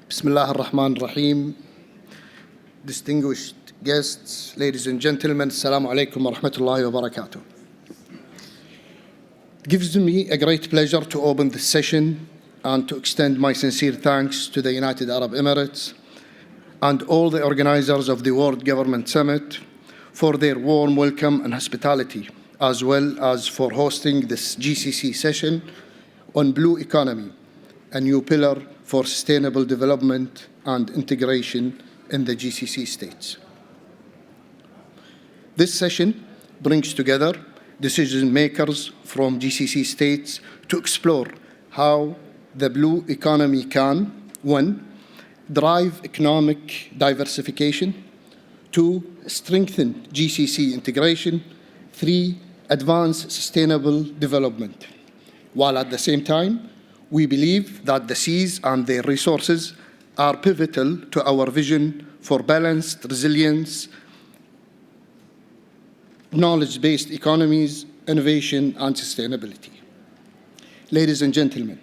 Bismillah ar-Rahman ar-Rahim. Distinguished guests, ladies and gentlemen, Assalamu alaikum wa rahmatullahi wa barakatuh. It gives me a great pleasure to open this session and to extend my sincere thanks to the United Arab Emirates and all the organizers of the World Government Summit for their warm welcome and hospitality, as well as for hosting this GCC session on blue economy, a new pillar for sustainable development and integration in the GCC states. This session brings together decision makers from GCC states to explore how the blue economy can, 1, drive economic diversification, 2, strengthen GCC integration, 3, advance sustainable development, while at the same time, we believe that the seas and their resources are pivotal to our vision for balanced resilience, knowledge-based economies, innovation, and sustainability. Ladies and gentlemen,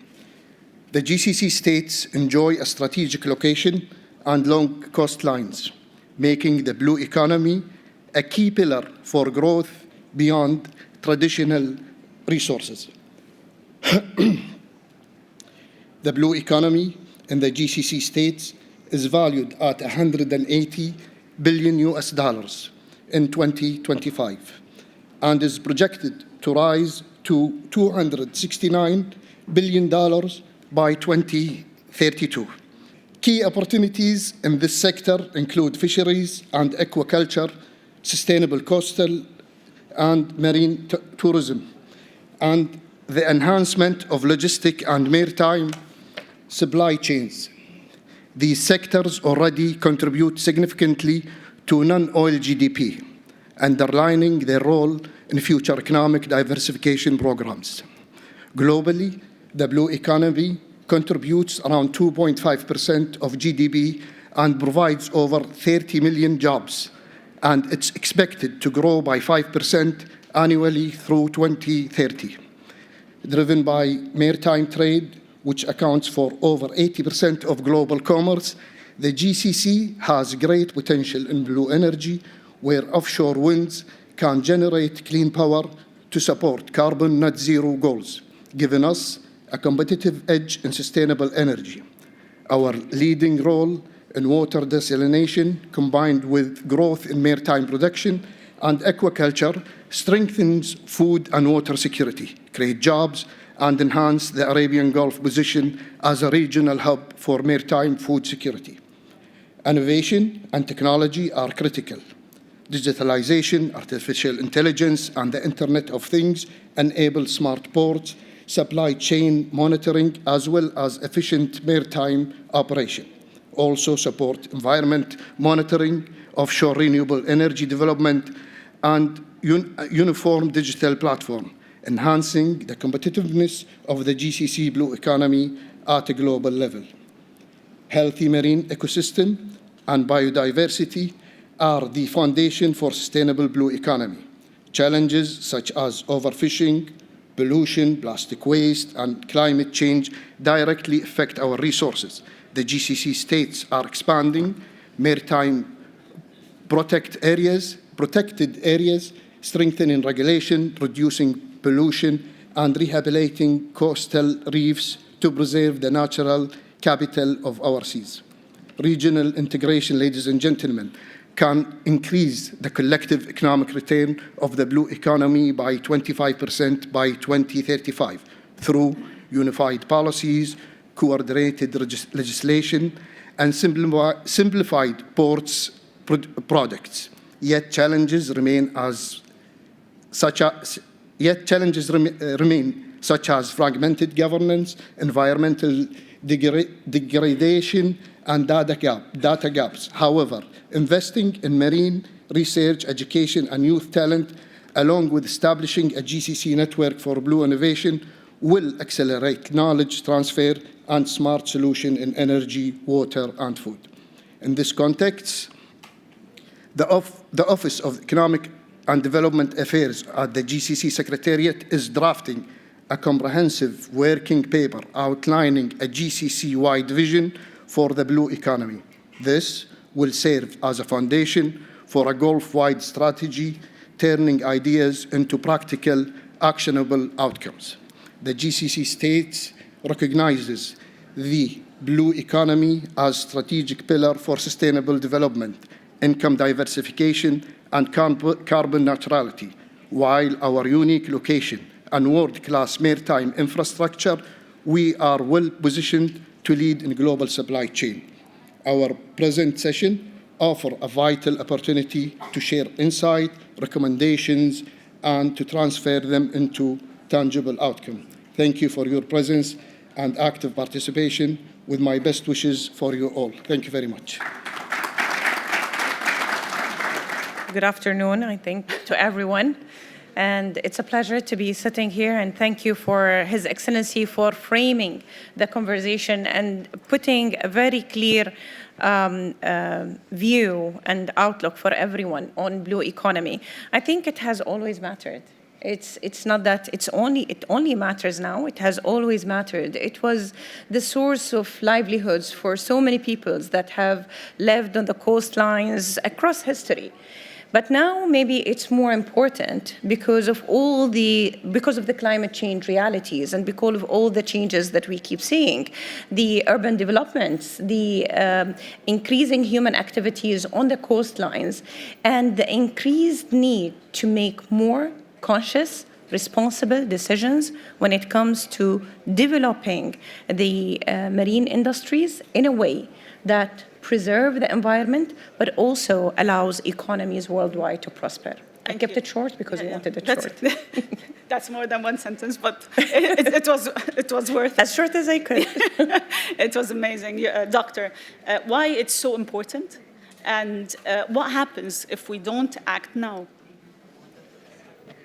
the GCC states enjoy a strategic location and long coastlines, making the blue economy a key pillar for growth beyond traditional resources. The blue economy in the GCC states is valued at $180 billion in 2025 and is projected to rise to $269 billion by 2032. Key opportunities in this sector include fisheries and aquaculture, sustainable coastal and marine tourism, and the enhancement of logistic and maritime supply chains. These sectors already contribute significantly to non-oil GDP, underlining their role in future economic diversification programs. Globally, the blue economy contributes around 2.5% of GDP and provides over 30 million jobs, and it's expected to grow by 5% annually through 2030. Driven by maritime trade, which accounts for over 80% of global commerce, the GCC has great potential in blue energy, where offshore winds can generate clean power to support carbon net zero goals, giving us a competitive edge in sustainable energy. Our leading role in water desalination, combined with growth in maritime production and aquaculture, strengthens food and water security, create jobs, and enhance the Arabian Gulf position as a regional hub for maritime food security. Innovation and technology are critical. Digitalization, artificial intelligence, and the Internet of Things enable smart ports, supply chain monitoring, as well as efficient maritime operation. Also support environment monitoring, offshore renewable energy development, and uniform digital platform, enhancing the competitiveness of the GCC blue economy at a global level. Healthy marine ecosystem and biodiversity are the foundation for sustainable blue economy. Challenges such as overfishing, pollution, plastic waste, and climate change directly affect our resources. The GCC states are expanding maritime protected areas, strengthening regulation, reducing pollution, and rehabilitating coastal reefs to preserve the natural capital of our seas. Regional integration, ladies and gentlemen, can increase the collective economic return of the blue economy by 25% by 2035 through unified policies, coordinated legislation, and simplified ports products. Yet challenges remain such as fragmented governance, environmental degradation, and data gaps. However, investing in marine research, education, and youth talent, along with establishing a GCC network for blue innovation, will accelerate knowledge transfer and smart solution in energy, water, and food. In this context, the Office of Economic and Development Affairs at the GCC Secretariat is drafting a comprehensive working paper outlining a GCC-wide vision for the blue economy. This will serve as a foundation for a Gulf-wide strategy, turning ideas into practical, actionable outcomes. The GCC states recognizes the blue economy as strategic pillar for sustainable development, income diversification, and carbon neutrality, while our unique location and world-class maritime infrastructure, we are well positioned to lead in global supply chain. Our present session offers a vital opportunity to share insight, recommendations, and to transfer them into tangible outcome. Thank you for your presence and active participation, with my best wishes for you all. Thank you very much. Good afternoon, I think, to everyone. And it's a pleasure to be sitting here, and thank you for His Excellency for framing the conversation and putting a very clear view and outlook for everyone on blue economy. I think it has always mattered. It's not that it only matters now. It has always mattered. It was the source of livelihoods for so many peoples that have lived on the coastlines across history. But now maybe it's more important because of the climate change realities and because of all the changes that we keep seeing, the urban developments, the increasing human activities on the coastlines, and the increased need to make more conscious, responsible decisions when it comes to developing the marine industries in a way that preserve the environment, but also allows economies worldwide to prosper. I kept it short because I wanted it short. That's more than one sentence, but it was worth it. As short as I could. It was amazing. Doctor, why it's so important, and what happens if we don't act now?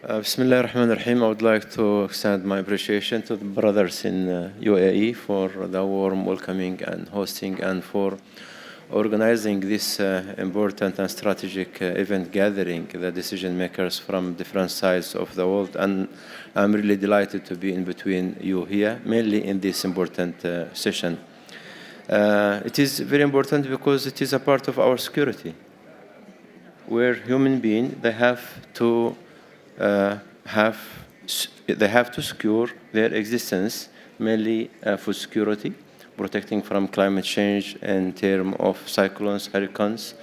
Bismillah ar-Rahman ar-Rahim. I would like to extend my appreciation to the brothers in UAE for the warm welcoming and hosting, and for organizing this important and strategic event, gathering the decision makers from different sides of the world. And I'm really delighted to be in between you here, mainly in this important session. It is very important because it is a part of our security, where human beings, they have to secure their existence, mainly food security, protecting from climate change in terms of cyclones, hurricanes,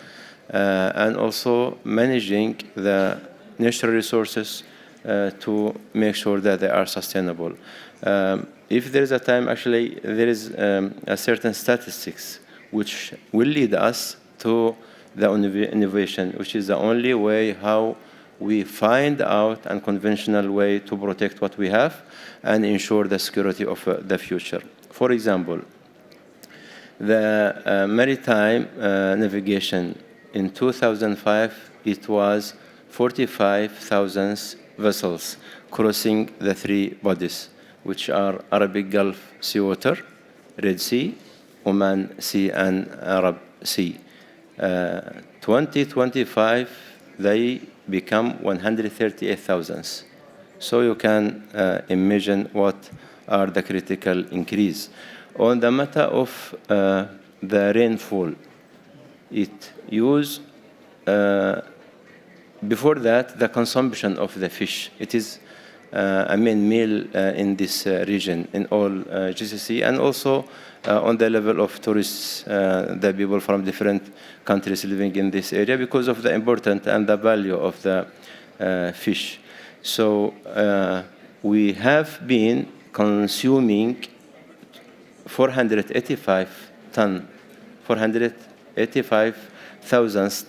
and also managing the natural resources to make sure that they are sustainable. If there is a time, actually, there is a certain statistics which will lead us to the innovation, which is the only way how we find out a conventional way to protect what we have and ensure the security of the future. For example, the maritime navigation in 2005, it was 45,000 vessels crossing the three bodies, which are Arabic Gulf seawater, Red Sea, Oman Sea, and Arab Sea. 2025, they become 138,000. So you can imagine what are the critical increase. On the matter of the rainfall, it used, before that, the consumption of the fish. It is a main meal in this region, in all GCC, and also on the level of tourists, the people from different countries living in this area, because of the importance and the value of the fish. So we have been consuming 485,000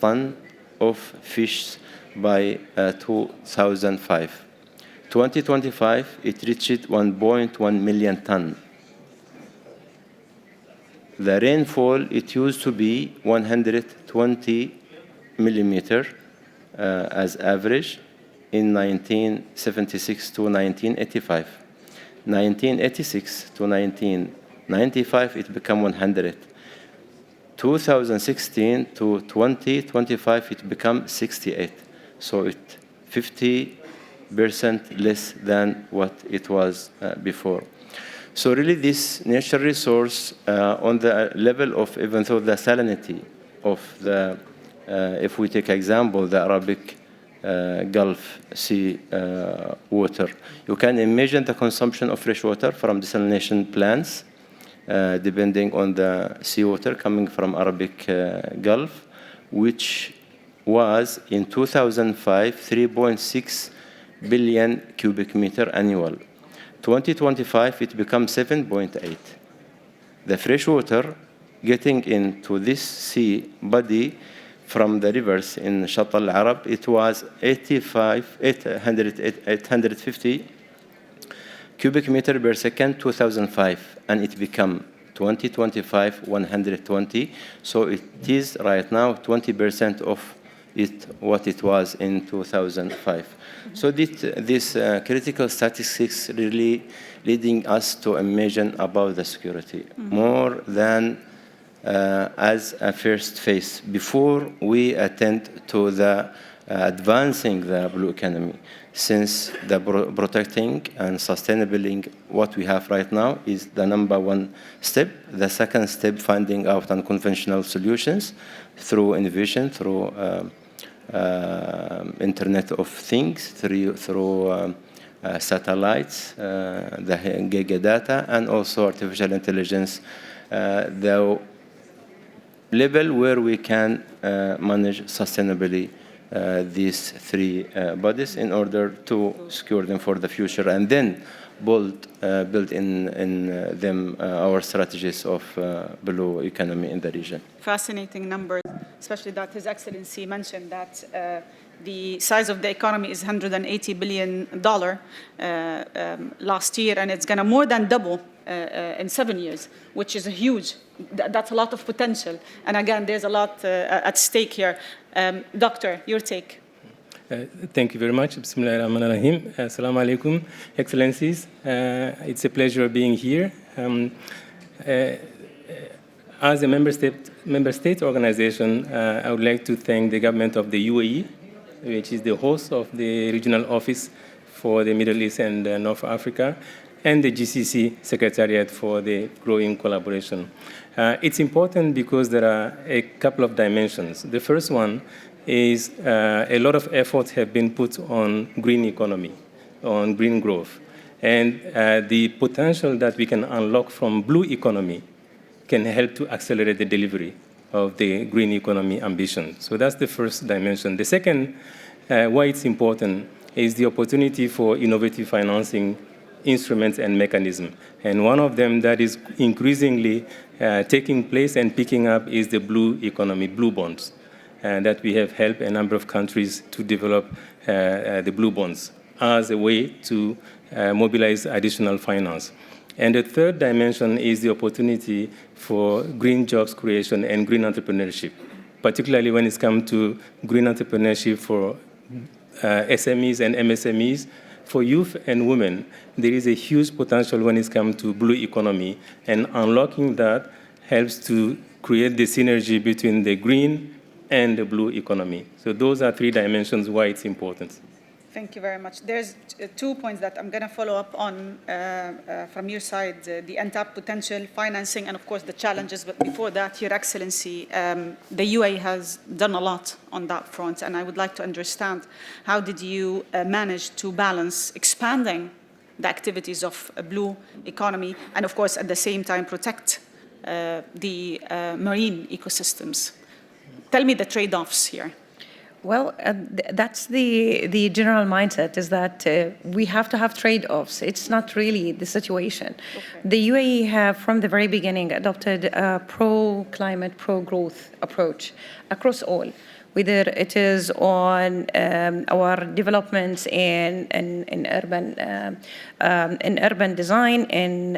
tons of fish by 2005. 2025, it reached 1.1 million tons. The rainfall, it used to be 120 millimeter as average in 1976 to 1985. 1986 to 1995, it became 100. 2016 to 2025, it became 68. So it 50% less than what it was before. So really this natural resource on the level of even though the salinity of the, if we take example, the Arabic Gulf Sea water, you can imagine the consumption of fresh water from desalination plants, depending on the seawater coming from Arabic Gulf, which was in 2005 3.6 billion cubic meter annual. 2025 it becomes 7.8. The fresh water getting into this sea body from the rivers in Shatt al-Arab, it was 850 cubic meter per second 2005, and it become 2025 120. So it is right now 20% of it what it was in 2005. So this critical statistics really leading us to imagine about the security more than as a first phase before we attend to the advancing the blue economy, since the protecting and sustaining what we have right now is the number one step. The second step, finding out unconventional solutions through innovation, through Internet of Things, through satellites, the giga data, and also artificial intelligence, the level where we can manage sustainably these three bodies in order to secure them for the future, and then build in them our strategies of blue economy in the region. Fascinating numbers, especially that His Excellency mentioned that the size of the economy is $180 billion last year, and it's going to more than double in 7 years, which is a huge, that's a lot of potential. And again, there's a lot at stake here. Doctor, your take. Thank you very much. Bismillahirrahmanirrahim. Assalamu alaikum, Excellencies. It's a pleasure being here. As a member state organization, I would like to thank the government of the UAE, which is the host of the regional office for the Middle East and North Africa, and the GCC Secretariat for the growing collaboration. It's important because there are a couple of dimensions. The first one is a lot of efforts have been put on green economy, on green growth. And the potential that we can unlock from blue economy can help to accelerate the delivery of the green economy ambition. So that's the first dimension. The second, why it's important, is the opportunity for innovative financing instruments and mechanisms. And one of them that is increasingly taking place and picking up is the blue economy, blue bonds, that we have helped a number of countries to develop the blue bonds as a way to mobilize additional finance. And the third dimension is the opportunity for green jobs creation and green entrepreneurship, particularly when it's come to green entrepreneurship for SMEs and MSMEs. For youth and women, there is a huge potential when it's come to blue economy, and unlocking that helps to create the synergy between the green and the blue economy. So those are three dimensions why it's important. Thank you very much. There's 2 points that I'm going to follow up on from your side, the untapped potential, financing, and of course the challenges. But before that, Your Excellency, the UAE has done a lot on that front, and I would like to understand how did you manage to balance expanding the activities of a blue economy and of course at the same time protect the marine ecosystems? Tell me the trade-offs here. Well, that's the general mindset, is that we have to have trade-offs. It's not really the situation. Okay. The UAE have, from the very beginning, adopted a pro-climate, pro-growth approach across all, whether it is on our developments in urban design, in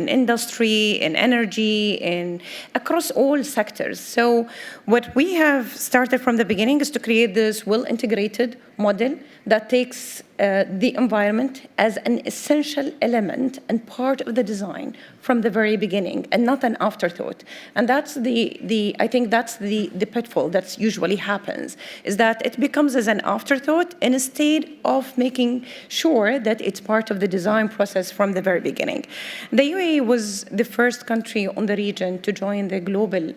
industry, in energy, across all sectors. So what we have started from the beginning is to create this well-integrated model that takes the environment as an essential element and part of the design from the very beginning, and not an afterthought. And that's I think that's the pitfall that usually happens, is that it becomes as an afterthought instead of making sure that it's part of the design process from the very beginning. The UAE was the first country on the region to join the Global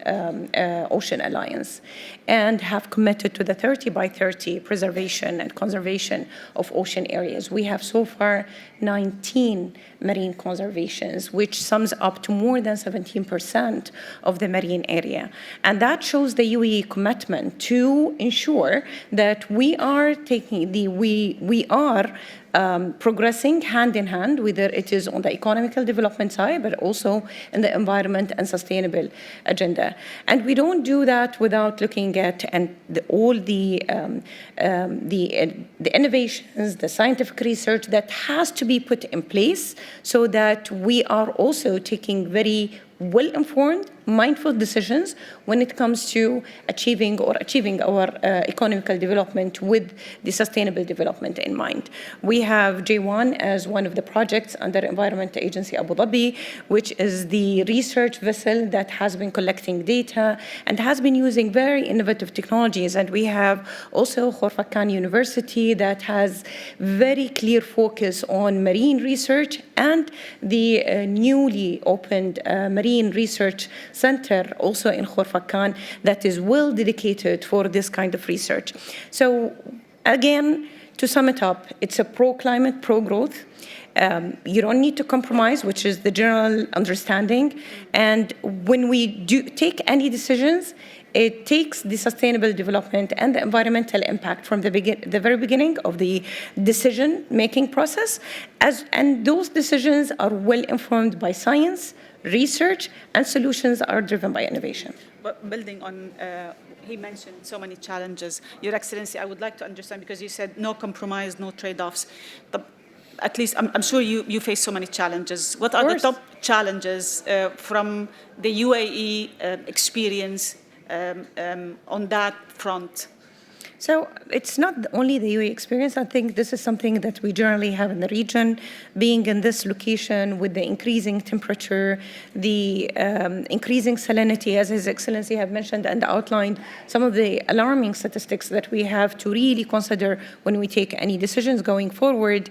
Ocean Alliance and have committed to the 30 by 30 preservation and conservation of ocean areas. We have so far 19 marine conservations, which sums up to more than 17% of the marine area. And that shows the UAE commitment to ensure that we are progressing hand in hand, whether it is on the economical development side, but also in the environment and sustainable agenda. And we don't do that without looking at all the innovations, the scientific research that has to be put in place so that we are also taking very well-informed, mindful decisions when it comes to achieving our economical development with the sustainable development in mind. We have J1 as one of the projects under Environment Agency Abu Dhabi, which is the research vessel that has been collecting data and has been using very innovative technologies. And we have also Khorfakan University that has very clear focus on marine research, and the newly opened Marine Research Center also in Khorfakan that is well dedicated for this kind of research. So again, to sum it up, it's a pro-climate, pro-growth. You don't need to compromise, which is the general understanding. And when we do take any decisions, it takes the sustainable development and the environmental impact from the very beginning of the decision-making process, and those decisions are well informed by science, research, and solutions are driven by innovation. But building on, he mentioned so many challenges. Your Excellency, I would like to understand, because you said no compromise, no trade-offs. At least I'm sure you face so many challenges. What are the top challenges from the UAE experience on that front? So it's not only the UAE experience. I think this is something that we generally have in the region, being in this location with the increasing temperature, the increasing salinity, as His Excellency have mentioned and outlined some of the alarming statistics that we have to really consider when we take any decisions going forward.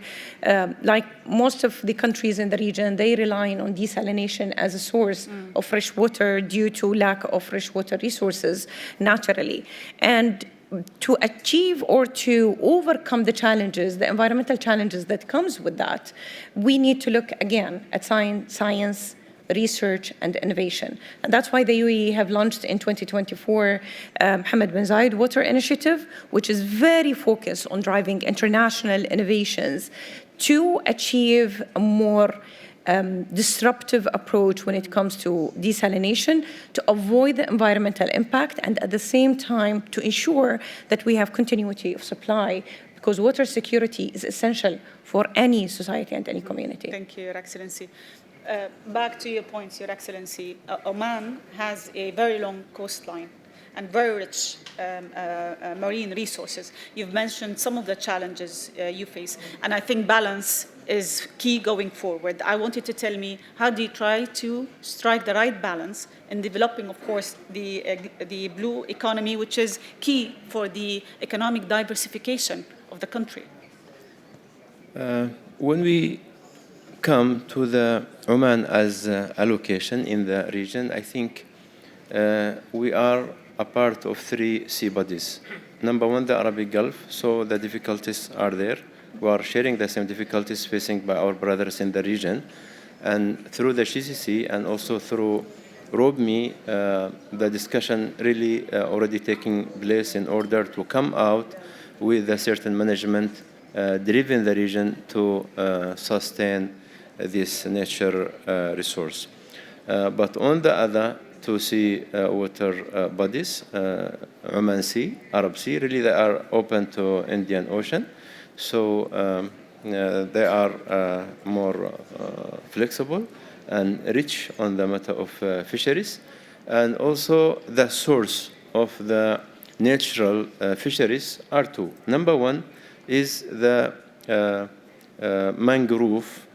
Like most of the countries in the region, they rely on desalination as a source of fresh water due to lack of freshwater resources naturally. And to achieve or to overcome the challenges, the environmental challenges that comes with that, we need to look again at science, research, and innovation. And that's why the UAE have launched in 2024 Mohammed bin Zayed Water Initiative, which is very focused on driving international innovations to achieve a more disruptive approach when it comes to desalination, to avoid the environmental impact, and at the same time to ensure that we have continuity of supply, because water security is essential for any society and any community. Thank you, Your Excellency. Back to your points, Your Excellency. Oman has a very long coastline and very rich marine resources. You've mentioned some of the challenges you face, and I think balance is key going forward. I want you to tell me, how do you try to strike the right balance in developing, of course, the blue economy, which is key for the economic diversification of the country? When we come to the Oman as a location in the region, I think we are a part of three sea bodies. Number one, the Arabic Gulf, so the difficulties are there. We are sharing the same difficulties facing by our brothers in the region. And through the GCC and also through ROBME, the discussion really already taking place in order to come out with a certain management driven the region to sustain this nature resource. But on the other two sea water bodies, Oman Sea, Arab Sea, really they are open to Indian Ocean. So they are more flexible and rich on the matter of fisheries, and also the source of the natural fisheries are two. Number one is the mangrove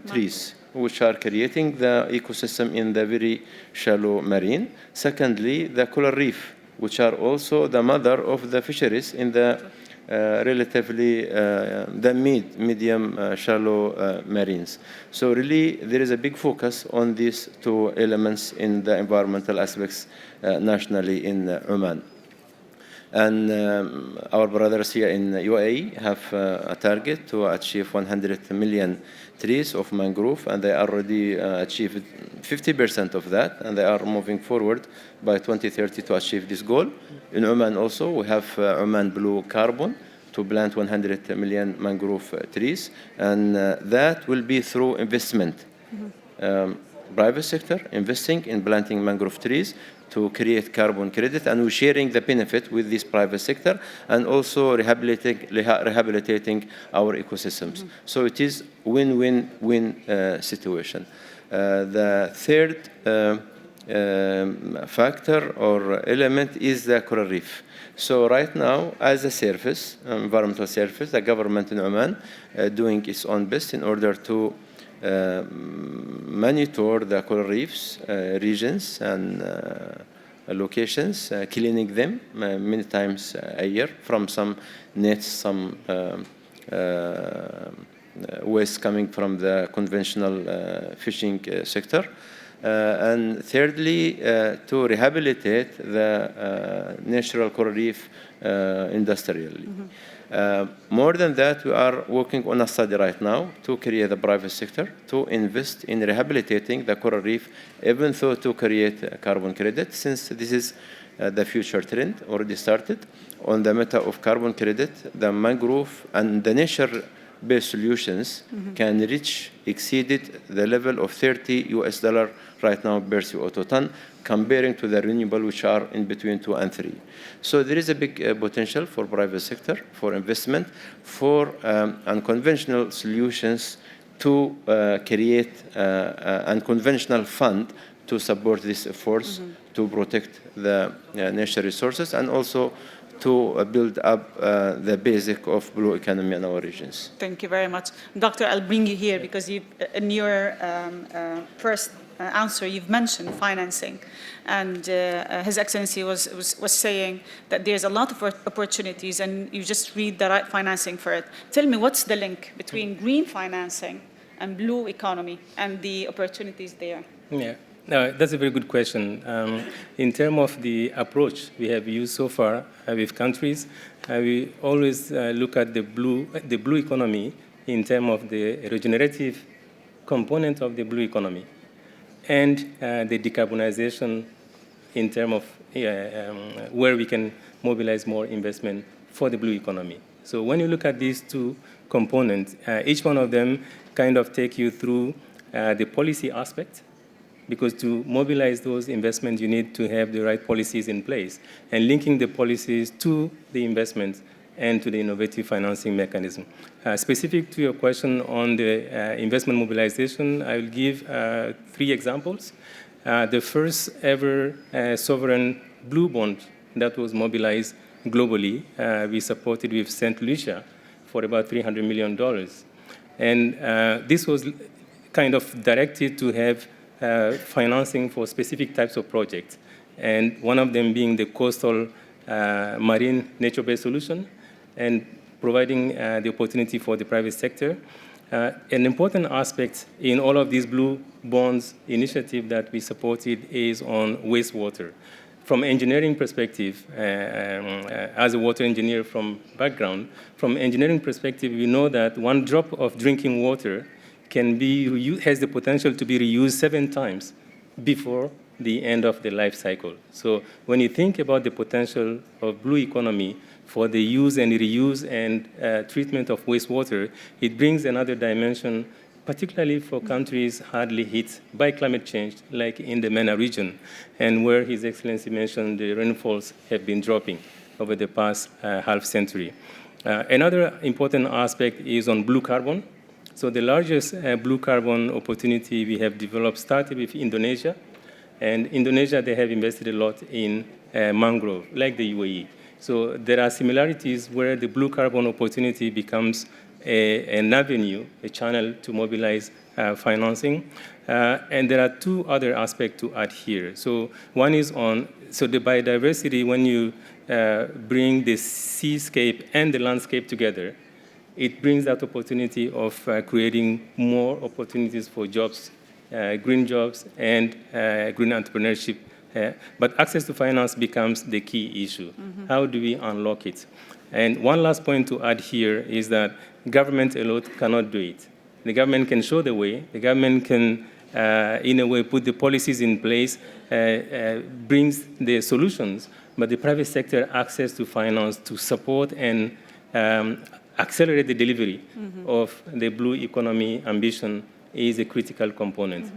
trees, which are creating the ecosystem in the very shallow marine. Secondly, the coral reef, which are also the mother of the fisheries in the relatively the medium shallow marines. So really, there is a big focus on these two elements in the environmental aspects nationally in Oman. And our brothers here in UAE have a target to achieve 100 million trees of mangrove, and they already achieved 50% of that, and they are moving forward by 2030 to achieve this goal. In Oman also, we have Oman Blue Carbon to plant 100 million mangrove trees, and that will be through investment. Private sector investing in planting mangrove trees to create carbon credit, and we're sharing the benefit with this private sector, and also rehabilitating our ecosystems. So it is win-win-win situation. The third factor or element is the coral reef. So right now, as a service, environmental service, the government in Oman doing its own best in order to monitor the coral reefs, regions, and locations, cleaning them many times a year from some nets, some waste coming from the conventional fishing sector. And thirdly, to rehabilitate the natural coral reef industrially. More than that, we are working on a study right now to create the private sector to invest in rehabilitating the coral reef, even though to create a carbon credit, since this is the future trend already started. On the matter of carbon credit, the mangrove and the nature-based solutions can exceeded the level of $30 right now per CO2 ton, comparing to the renewable, which are in between 2 and 3. So there is a big potential for private sector, for investment, for unconventional solutions to create unconventional fund to support these efforts to protect the natural resources, and also to build up the basic of blue economy in our regions. Thank you very much. Doctor, I'll bring you here because in your first answer, you've mentioned financing. And His Excellency was saying that there's a lot of opportunities and you just read the right financing for it. Tell me, what's the link between green financing and blue economy and the opportunities there? Yeah. No, that's a very good question. In terms of the approach we have used so far with countries, we always look at the blue economy in terms of the regenerative component of the blue economy and the decarbonization in terms of where we can mobilize more investment for the blue economy. So when you look at these two components, each one of them kind of take you through the policy aspect, because to mobilize those investments, you need to have the right policies in place, and linking the policies to the investments and to the innovative financing mechanism. Specific to your question on the investment mobilization, I will give 3 examples. The first ever sovereign blue bond that was mobilized globally, we supported with St. Lucia for about $300 million. And this was kind of directed to have financing for specific types of projects, and one of them being the coastal marine nature-based solution, and providing the opportunity for the private sector. An important aspect in all of these blue bonds initiative that we supported is on wastewater. From engineering perspective, as a water engineer from background, from engineering perspective, we know that 1 drop of drinking water has the potential to be reused 7 times before the end of the life cycle. So when you think about the potential of blue economy for the use and reuse and treatment of wastewater, it brings another dimension, particularly for countries hardly hit by climate change, like in the MENA region, and where His Excellency mentioned the rainfalls have been dropping over the past half century. Another important aspect is on blue carbon. So the largest blue carbon opportunity we have developed started with Indonesia, And Indonesia, they have invested a lot in mangrove, like the UAE. So there are similarities where the blue carbon opportunity becomes an avenue, a channel to mobilize financing. And there are two other aspects to add here. So one is so the biodiversity, when you bring the seascape and the landscape together, it brings that opportunity of creating more opportunities for jobs, green jobs, and green entrepreneurship. But access to finance becomes the key issue. Mm-hmm. How do we unlock it? And one last point to add here is that government alone cannot do it. The government can show the way. The government can, in a way, put the policies in place, brings the solutions, but the private sector access to finance to support and accelerate the delivery of the blue economy ambition is a critical component.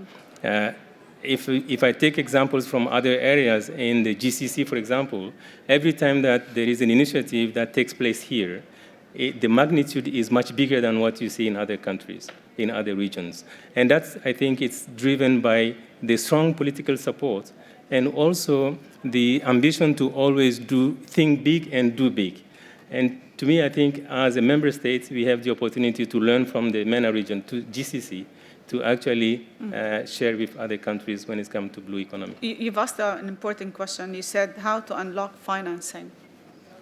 If I take examples from other areas in the GCC, for example, every time that there is an initiative that takes place here, the magnitude is much bigger than what you see in other countries, in other regions. And that's, I think, it's driven by the strong political support and also the ambition to always think big and do big. And to me, I think as a member state, we have the opportunity to learn from the MENA region, to GCC, to actually share with other countries when it comes to blue economy. You've asked an important question. You said how to unlock financing.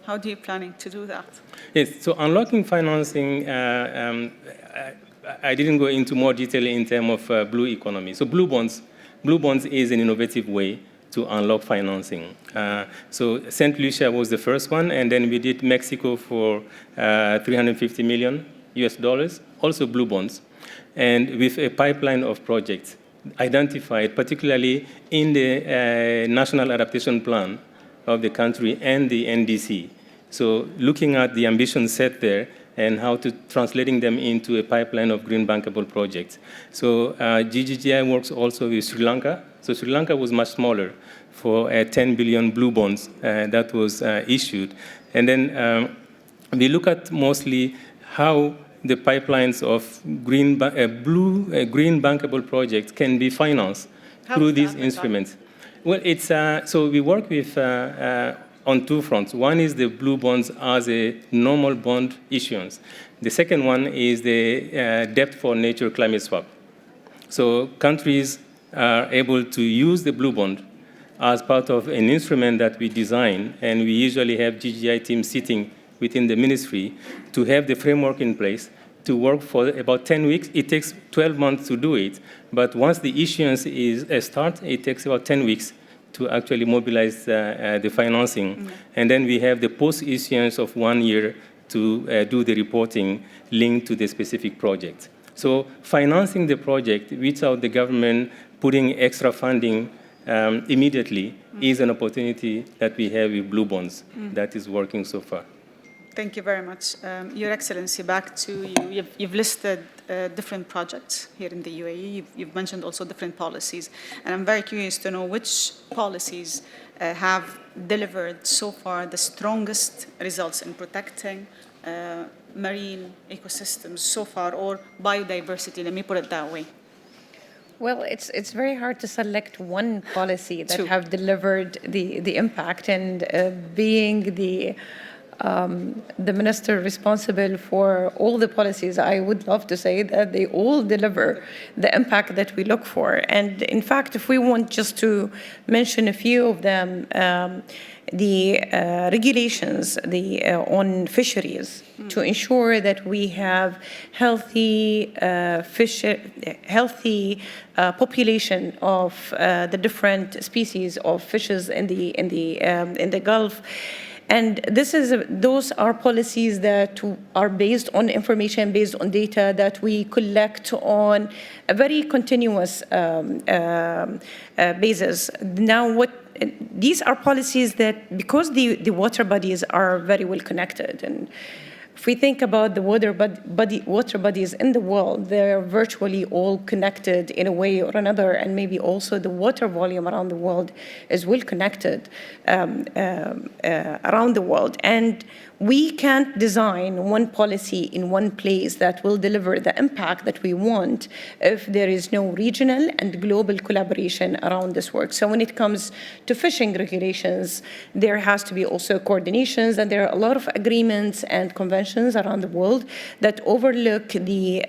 How are you planning to do that? Yes, so unlocking financing, I didn't go into more detail in terms of blue economy. So blue bonds is an innovative way to unlock financing. So St. Lucia was the first one, and then we did Mexico for $350 million US, also blue bonds, and with a pipeline of projects identified, particularly in the National Adaptation Plan of the country and the NDC. So looking at the ambition set there and how to translating them into a pipeline of green bankable projects. So GGGI works also with Sri Lanka. So Sri Lanka was much smaller for 10 billion blue bonds that was issued. And then we look at mostly how the pipelines of green bankable projects can be financed through these instruments. Well, it's so we work with on two fronts. One is the blue bonds as a normal bond issuance. The second one is the debt for nature climate swap. So countries are able to use the blue bond as part of an instrument that we design, and we usually have GGI teams sitting within the ministry to have the framework in place to work for about 10 weeks. It takes 12 months to do it, but once the issuance is start, it takes about 10 weeks to actually mobilize the financing. And then we have the post-issuance of 1 year to do the reporting linked to the specific project. So financing the project without the government putting extra funding immediately is an opportunity that we have with blue bonds that is working so far. Thank you very much. Your Excellency, back to you. You've listed different projects here in the UAE. You've mentioned also different policies. And I'm very curious to know which policies have delivered so far the strongest results in protecting marine ecosystems so far, or biodiversity, let me put it that way. Well, it's very hard to select one policy that have delivered the impact, and being the minister responsible for all the policies, I would love to say that they all deliver the impact that we look for. And in fact, if we want just to mention a few of them, the regulations on fisheries to ensure that we have healthy population of the different species of fishes in the Gulf. And those are policies that are based on information, based on data that we collect on a very continuous basis. Now, these are policies that, because the water bodies are very well connected, and if we think about the water bodies in the world, they're virtually all connected in a way or another, and maybe also the water volume around the world is well connected around the world. And we can't design one policy in one place that will deliver the impact that we want if there is no regional and global collaboration around this work. So when it comes to fishing regulations, there has to be also coordinations, and there are a lot of agreements and conventions around the world that overlook the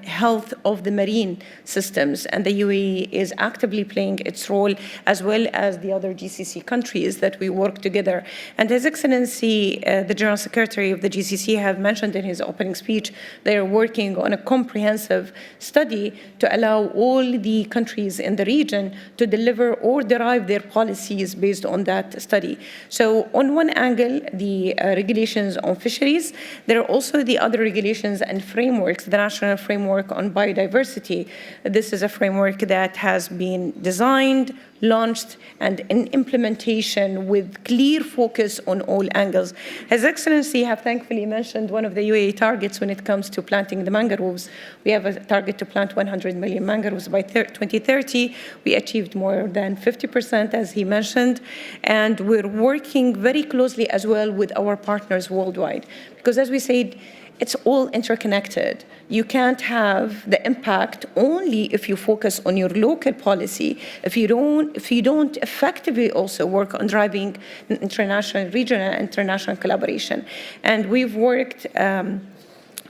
health of the marine systems, and the UAE is actively playing its role, as well as the other GCC countries that we work together. And His Excellency, the General Secretary of the GCC, have mentioned in his opening speech, they are working on a comprehensive study to allow all the countries in the region to deliver or derive their policies based on that study. So on one angle, the regulations on fisheries, there are also the other regulations and frameworks, the National Framework on Biodiversity. This is a framework that has been designed, launched, and in implementation with clear focus on all angles. His Excellency have thankfully mentioned one of the UAE targets when it comes to planting the mangroves. We have a target to plant 100 million mangroves by 2030. We achieved more than 50%, as he mentioned, and we're working very closely as well with our partners worldwide, because as we said, it's all interconnected. You can't have the impact only if you focus on your local policy, if you don't effectively also work on driving international, regional, and international collaboration. And we've worked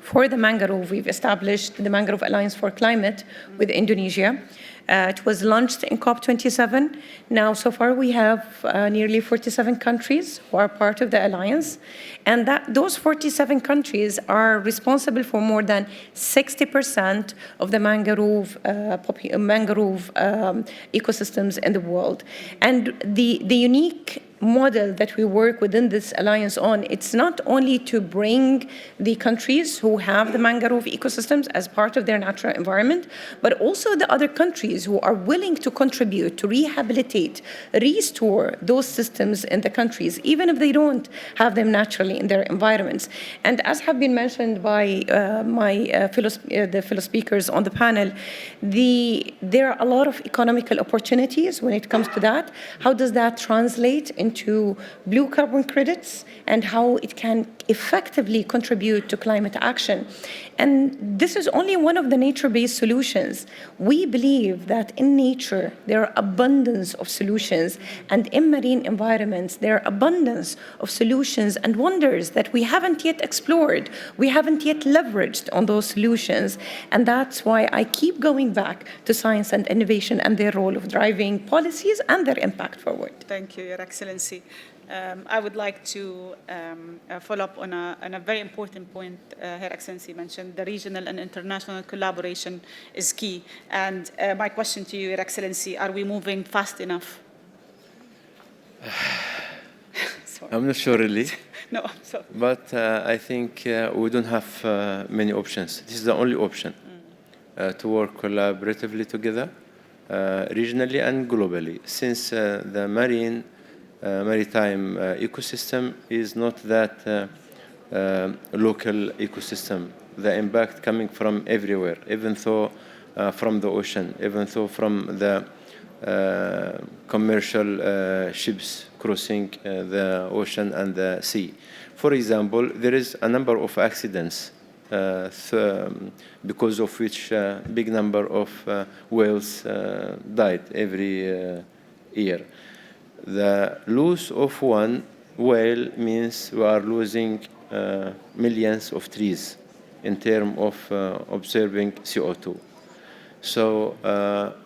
for the mangrove. We've established the Mangrove Alliance for Climate with Indonesia. It was launched in COP27. Now, so far, we have nearly 47 countries who are part of the alliance. And those 47 countries are responsible for more than 60% of the mangrove ecosystems in the world. And the unique model that we work within this alliance on, it's not only to bring the countries who have the mangrove ecosystems as part of their natural environment, but also the other countries who are willing to contribute to rehabilitate, restore those systems in the countries, even if they don't have them naturally in their environments. And as have been mentioned by the fellow speakers on the panel, there are a lot of economical opportunities when it comes to that. How does that translate into blue carbon credits and how it can effectively contribute to climate action? And this is only one of the nature-based solutions. We believe that in nature, there are abundance of solutions, and in marine environments, there are abundance of solutions and wonders that we haven't yet explored. We haven't yet leveraged on those solutions. And that's why I keep going back to science and innovation and their role of driving policies and their impact forward. Thank you, Your Excellency. I would like to follow up on a very important point Her Excellency mentioned. The regional and international collaboration is key. And my question to you, Your Excellency, are we moving fast enough? I'm not sure really. No, I'm sorry. But I think we don't have many options. This is the only option to work collaboratively together, regionally and globally, since the maritime ecosystem is not that local ecosystem. The impact coming from everywhere, even though from the ocean, even though from the commercial ships crossing the ocean and the sea. For example, there is a number of accidents because of which a big number of whales died every year. The loss of one whale means we are losing millions of trees in terms of observing CO2. So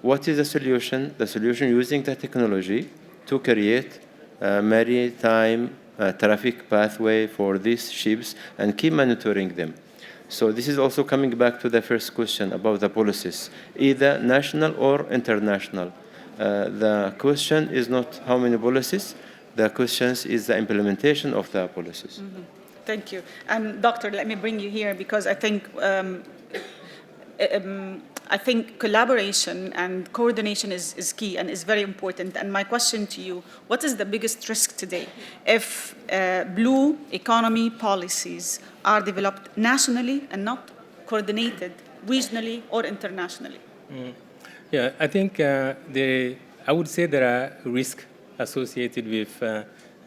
what is the solution? The solution using the technology to create a maritime traffic pathway for these ships and keep monitoring them. So this is also coming back to the first question about the policies, either national or international. The question is not how many policies, the question is the implementation of the policies. Mm-hmm. Thank you. Doctor, let me bring you here because I think collaboration and coordination is key and is very important. And my question to you, what is the biggest risk today if blue economy policies are developed nationally and not coordinated regionally or internationally? Yeah, I think I would say there are risks associated with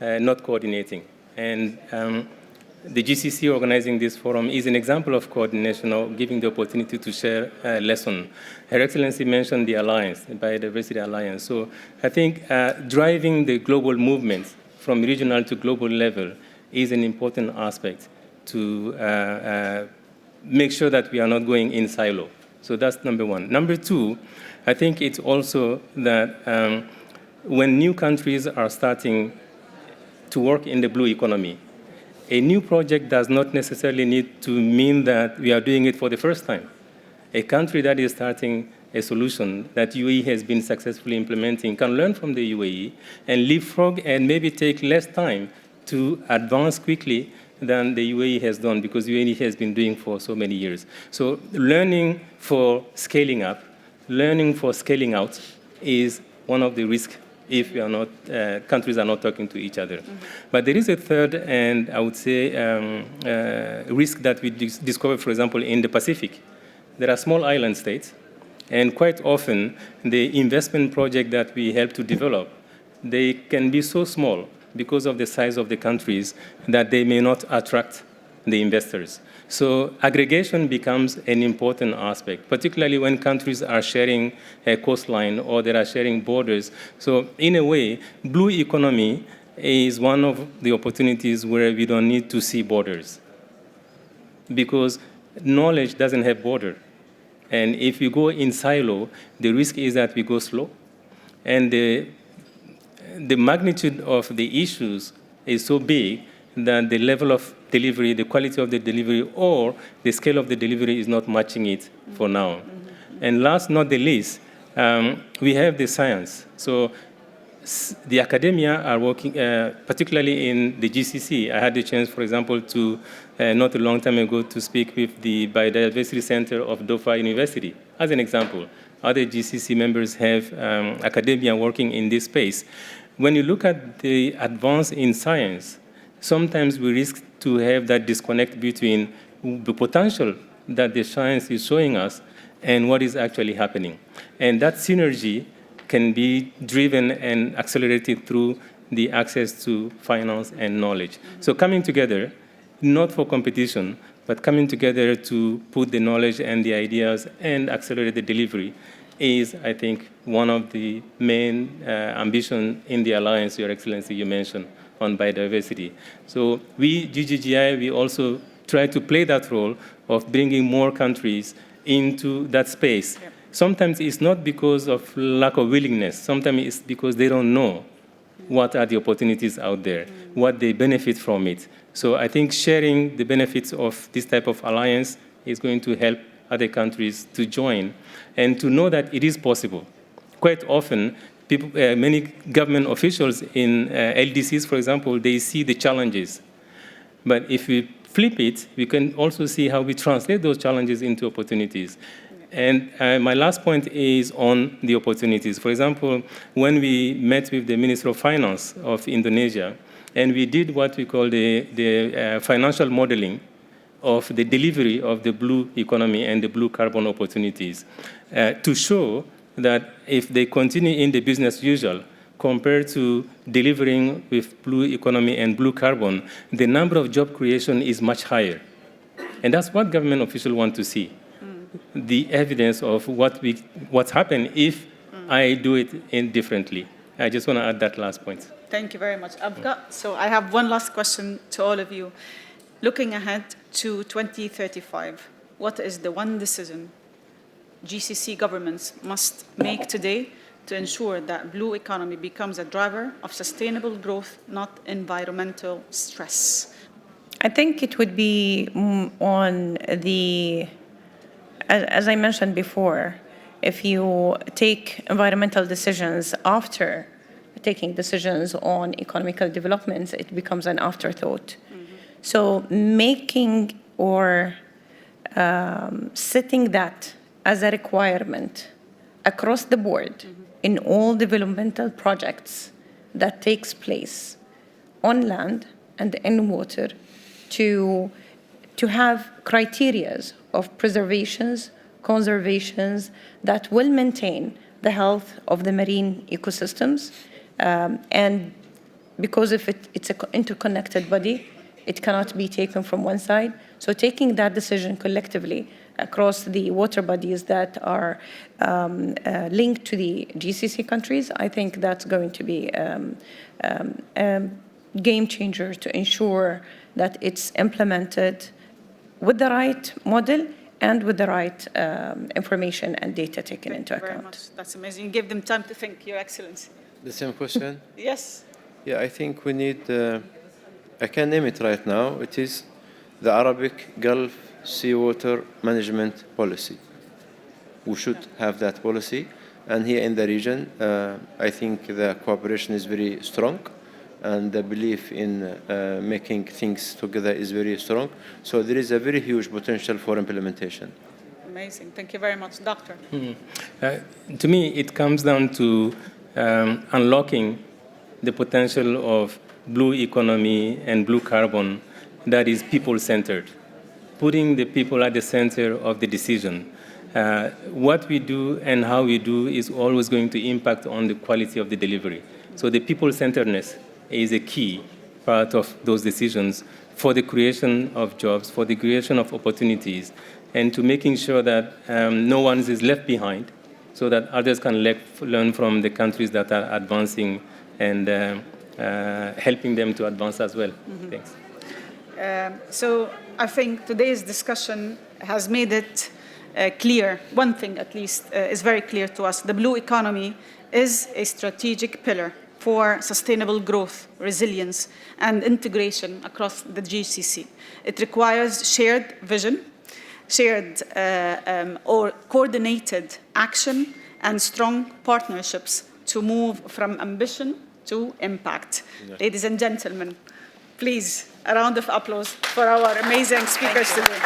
not coordinating. And the GCC organizing this forum is an example of coordination or giving the opportunity to share a lesson. Her Excellency mentioned the alliance, the Biodiversity Alliance. So I think driving the global movements from regional to global level is an important aspect to make sure that we are not going in silo. So that's number one. Number two, I think it's also that when new countries are starting to work in the blue economy, a new project does not necessarily need to mean that we are doing it for the first time. A country that is starting a solution that UAE has been successfully implementing can learn from the UAE and leapfrog and maybe take less time to advance quickly than the UAE has done, because UAE has been doing for so many years. So learning for scaling up, learning for scaling out is one of the risks if we are not, countries are not talking to each other. Mm-hmm. But there is a third, and I would say, risk that we discover, for example, in the Pacific. There are small island states, and quite often the investment project that we help to develop, they can be so small because of the size of the countries that they may not attract the investors. So aggregation becomes an important aspect, particularly when countries are sharing a coastline or they are sharing borders. So in a way, blue economy is one of the opportunities where we don't need to see borders, because knowledge doesn't have border. And if you go in silo, the risk is that we go slow. And the magnitude of the issues is so big that the level of delivery, the quality of the delivery, or the scale of the delivery is not matching it for now. Mm-hmm. And last, not the least, we have the science. So the academia are working, particularly in the GCC. I had the chance, for example, to, not a long time ago, to speak with the Biodiversity Center of Doha University, as an example. Other GCC members have academia working in this space. When you look at the advance in science, sometimes we risk to have that disconnect between the potential that the science is showing us and what is actually happening. And that synergy can be driven and accelerated through the access to finance and knowledge. So coming together, not for competition, but coming together to put the knowledge and the ideas and accelerate the delivery is, I think, one of the main ambitions in the alliance, Your Excellency, you mentioned, on biodiversity. So we, GGGI, we also try to play that role of bringing more countries into that space. Yep. Sometimes it's not because of lack of willingness. Sometimes it's because they don't know what are the opportunities out there, what they benefit from it. So I think sharing the benefits of this type of alliance is going to help other countries to join and to know that it is possible. Quite often, people, many government officials in LDCs, for example, they see the challenges. But if we flip it, we can also see how we translate those challenges into opportunities. And my last point is on the opportunities. For example, when we met with the Minister of Finance of Indonesia, and we did what we call the financial modeling of the delivery of the blue economy and the blue carbon opportunities, to show that if they continue in the business usual, compared to delivering with blue economy and blue carbon, the number of job creation is much higher. And that's what government officials want to see. The evidence of what's happened if I do it differently. I just want to add that last point. Thank you very much, Abga. So I have one last question to all of you. Looking ahead to 2035, what is the one decision GCC governments must make today to ensure that blue economy becomes a driver of sustainable growth, not environmental stress? I think it would be on the, as I mentioned before, if you take environmental decisions after taking decisions on economical developments, it becomes an afterthought. Mm-hmm. So making or setting that as a requirement across the board in all developmental projects that takes place on land and in water to have criterias of preservations, conservations that will maintain the health of the marine ecosystems. And because if it's an interconnected body, It cannot be taken from one side. So taking that decision collectively across the water bodies that are linked to the GCC countries, I think that's going to be a game changer to ensure that it's implemented with the right model and with the right information and data taken into account. Very much. That's amazing. You give them time to think, Your Excellency. The same question? Yes. Yeah, I think we need, I can name it right now. It is the Arabic Gulf Seawater Management Policy. We should have that policy. And here in the region, I think the cooperation is very strong, and the belief in making things together is very strong. So there is a very huge potential for implementation. Amazing. Thank you very much. Doctor. To me, it comes down to unlocking the potential of blue economy and blue carbon that is people-centered, putting the people at the center of the decision. What we do and how we do is always going to impact on the quality of the delivery. So the people-centeredness is a key part of those decisions for the creation of jobs, for the creation of opportunities, and to making sure that no one is left behind, so that others can learn from the countries that are advancing and helping them to advance as well. Thanks. So I think today's discussion has made it clear, one thing at least is very clear to us. The blue economy is a strategic pillar for sustainable growth, resilience, and integration across the GCC. It requires shared vision, shared or coordinated action, and strong partnerships to move from ambition to impact. Yes. Ladies and gentlemen, please, a round of applause for our amazing speakers today.